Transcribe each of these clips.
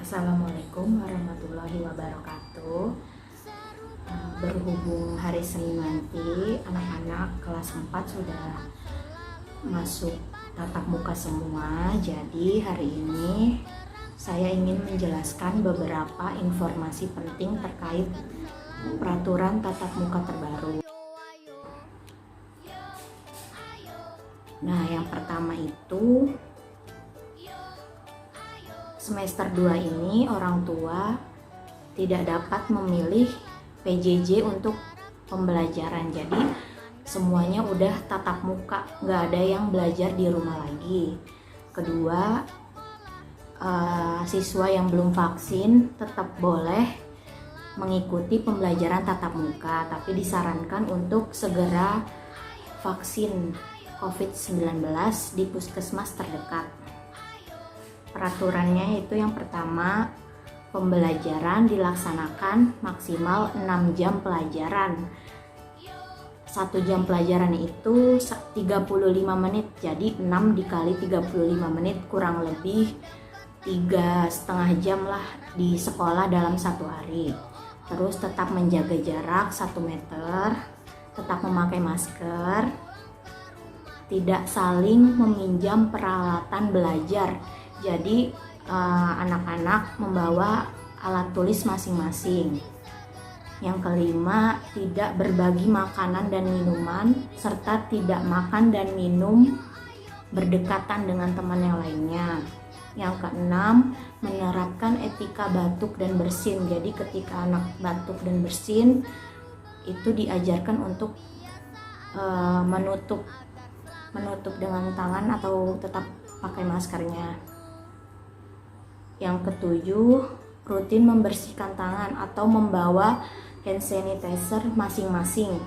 Assalamualaikum warahmatullahi wabarakatuh. Berhubung hari Senin nanti anak-anak kelas 4 sudah masuk tatap muka semua, jadi hari ini saya ingin menjelaskan beberapa informasi penting terkait peraturan tatap muka terbaru. Nah, yang pertama itu semester 2 ini orang tua tidak dapat memilih PJJ untuk pembelajaran. Jadi semuanya udah tatap muka, nggak ada yang belajar di rumah lagi. Kedua, siswa yang belum vaksin tetap boleh mengikuti pembelajaran tatap muka, tapi disarankan untuk segera vaksin COVID-19 di puskesmas terdekat. Peraturannya yaitu yang pertama, pembelajaran dilaksanakan maksimal 6 jam pelajaran. 1 jam pelajaran itu 35 menit, jadi 6 dikali 35 menit kurang lebih 3,5 jam lah di sekolah dalam satu hari. Terus tetap menjaga jarak 1 meter, tetap memakai masker, tidak saling meminjam peralatan belajar. Jadi anak-anak membawa alat tulis masing-masing. Yang kelima, tidak berbagi makanan dan minuman serta tidak makan dan minum berdekatan dengan teman yang lainnya. Yang keenam, menerapkan etika batuk dan bersin. Jadi ketika anak batuk dan bersin itu diajarkan untuk menutup dengan tangan atau tetap pakai maskernya. Yang ketujuh, rutin membersihkan tangan atau membawa hand sanitizer masing-masing.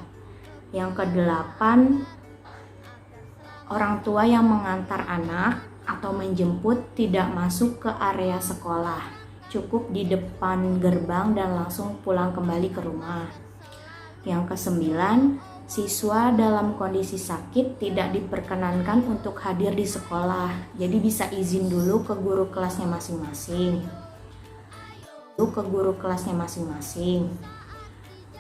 Yang kedelapan, orang tua yang mengantar anak atau menjemput tidak masuk ke area sekolah, cukup di depan gerbang dan langsung pulang kembali ke rumah. Yang kesembilan, siswa dalam kondisi sakit tidak diperkenankan untuk hadir di sekolah, jadi bisa izin dulu ke guru kelasnya masing-masing.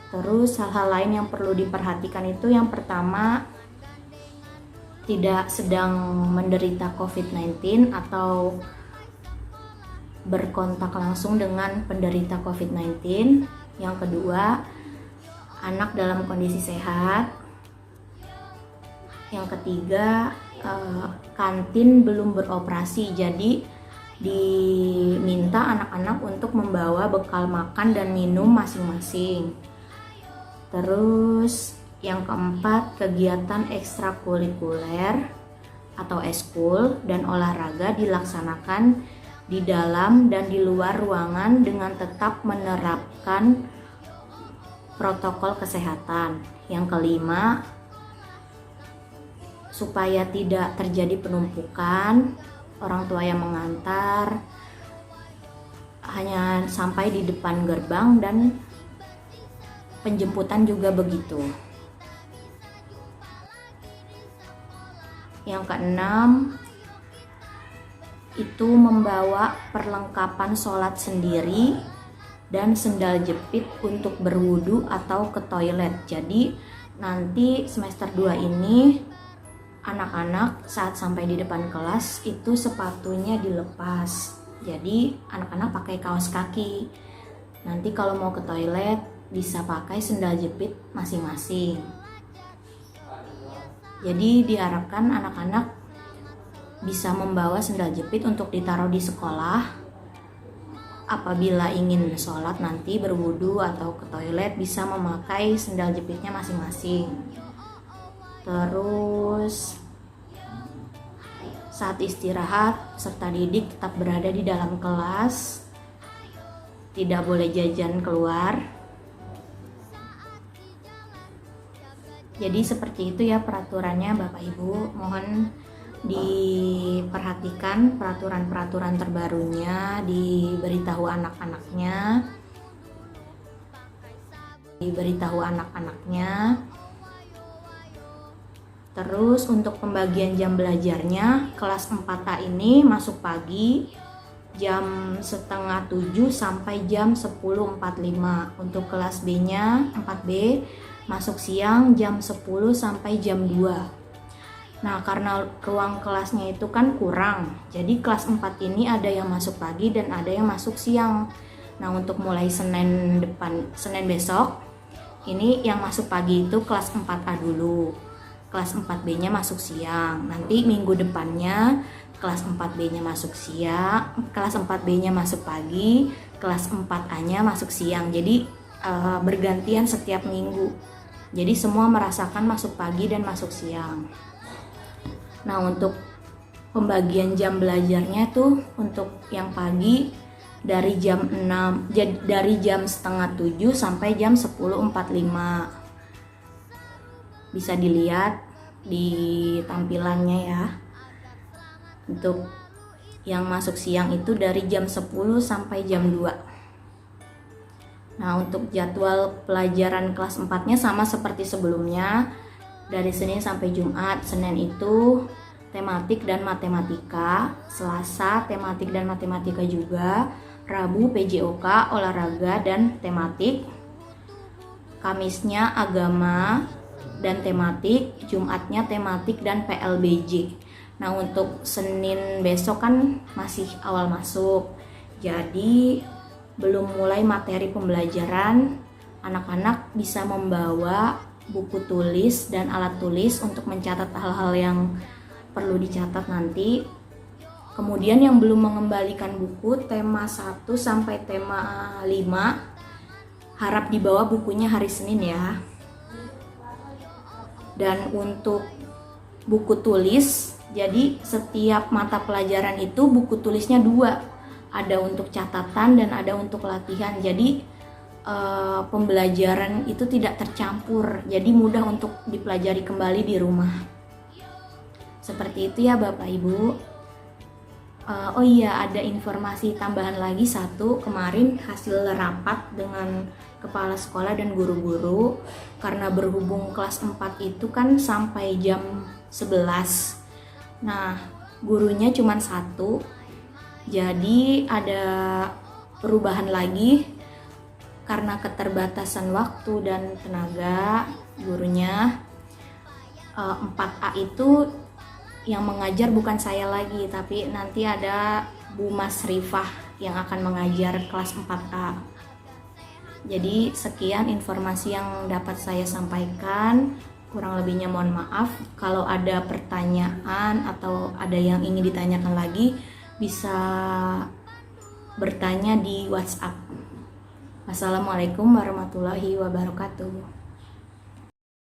Terus hal-hal lain yang perlu diperhatikan itu yang pertama, tidak sedang menderita COVID-19 atau berkontak langsung dengan penderita COVID-19. Yang kedua, anak dalam kondisi sehat. Yang ketiga, kantin belum beroperasi, jadi diminta anak-anak untuk membawa bekal makan dan minum masing-masing. Terus yang keempat, kegiatan ekstrakurikuler atau eskul dan olahraga dilaksanakan di dalam dan di luar ruangan dengan tetap menerapkan protokol kesehatan. Yang kelima, supaya tidak terjadi penumpukan, orang tua yang mengantar hanya sampai di depan gerbang dan penjemputan juga begitu. Yang keenam, itu membawa perlengkapan sholat sendiri dan sendal jepit untuk berwudu atau ke toilet. Jadi nanti semester 2 ini anak-anak saat sampai di depan kelas itu sepatunya dilepas. Jadi anak-anak pakai kaos kaki. Nanti kalau mau ke toilet bisa pakai sendal jepit masing-masing. Jadi diharapkan anak-anak bisa membawa sendal jepit untuk ditaruh di sekolah. Apabila ingin sholat nanti berwudu atau ke toilet bisa memakai sendal jepitnya masing-masing. Terus saat istirahat peserta didik tetap berada di dalam kelas, tidak boleh jajan keluar. Jadi seperti itu ya peraturannya Bapak Ibu. Mohon diperhatikan peraturan-peraturan terbarunya, diberitahu anak-anaknya. Terus untuk pembagian jam belajarnya, kelas 4A ini masuk pagi, jam setengah 7 sampai jam 10.45. Untuk kelas B-nya 4B masuk siang jam 10 sampai jam 2. Nah, karena ruang kelasnya itu kan kurang, jadi kelas 4 ini ada yang masuk pagi dan ada yang masuk siang. Nah, untuk mulai Senin besok, ini yang masuk pagi itu kelas 4A dulu. Kelas 4B-nya masuk siang. Nanti minggu depannya kelas 4B-nya masuk siang, kelas 4B-nya masuk pagi, kelas 4A-nya masuk siang. Jadi bergantian setiap minggu. Jadi semua merasakan masuk pagi dan masuk siang. Nah, untuk pembagian jam belajarnya tuh untuk yang pagi dari jam 6 dari jam setengah 7 sampai jam 10.45. Bisa dilihat di tampilannya ya. Untuk yang masuk siang itu dari jam 10 sampai jam 2. Nah, untuk jadwal pelajaran kelas 4-nya sama seperti sebelumnya. Dari Senin sampai Jumat. Senin itu tematik dan matematika, Selasa tematik dan matematika juga, Rabu PJOK, olahraga dan tematik, Kamisnya agama dan tematik, Jumatnya tematik dan PLBJ. Nah, untuk Senin besok kan masih awal masuk, jadi belum mulai materi pembelajaran. Anak-anak bisa membawa buku tulis dan alat tulis untuk mencatat hal-hal yang perlu dicatat nanti. Kemudian yang belum mengembalikan buku tema 1 sampai tema 5 harap dibawa bukunya hari Senin ya. Dan untuk buku tulis, jadi setiap mata pelajaran itu buku tulisnya 2. Ada untuk catatan dan ada untuk latihan. Jadi pembelajaran itu tidak tercampur, jadi mudah untuk dipelajari kembali di rumah. Seperti itu ya Bapak Ibu. Oh iya, ada informasi tambahan lagi satu. Kemarin hasil rapat dengan kepala sekolah dan guru-guru, karena berhubung kelas 4 itu kan sampai jam 11. Nah, gurunya cuma 1. Jadi ada perubahan lagi. Karena keterbatasan waktu dan tenaga gurunya, 4A itu yang mengajar bukan saya lagi, tapi nanti ada Bu Mas Rifah yang akan mengajar kelas 4A. Jadi sekian informasi yang dapat saya sampaikan, kurang lebihnya mohon maaf. Kalau ada pertanyaan atau ada yang ingin ditanyakan lagi, bisa bertanya di WhatsApp. Wassalamualaikum warahmatullahi wabarakatuh.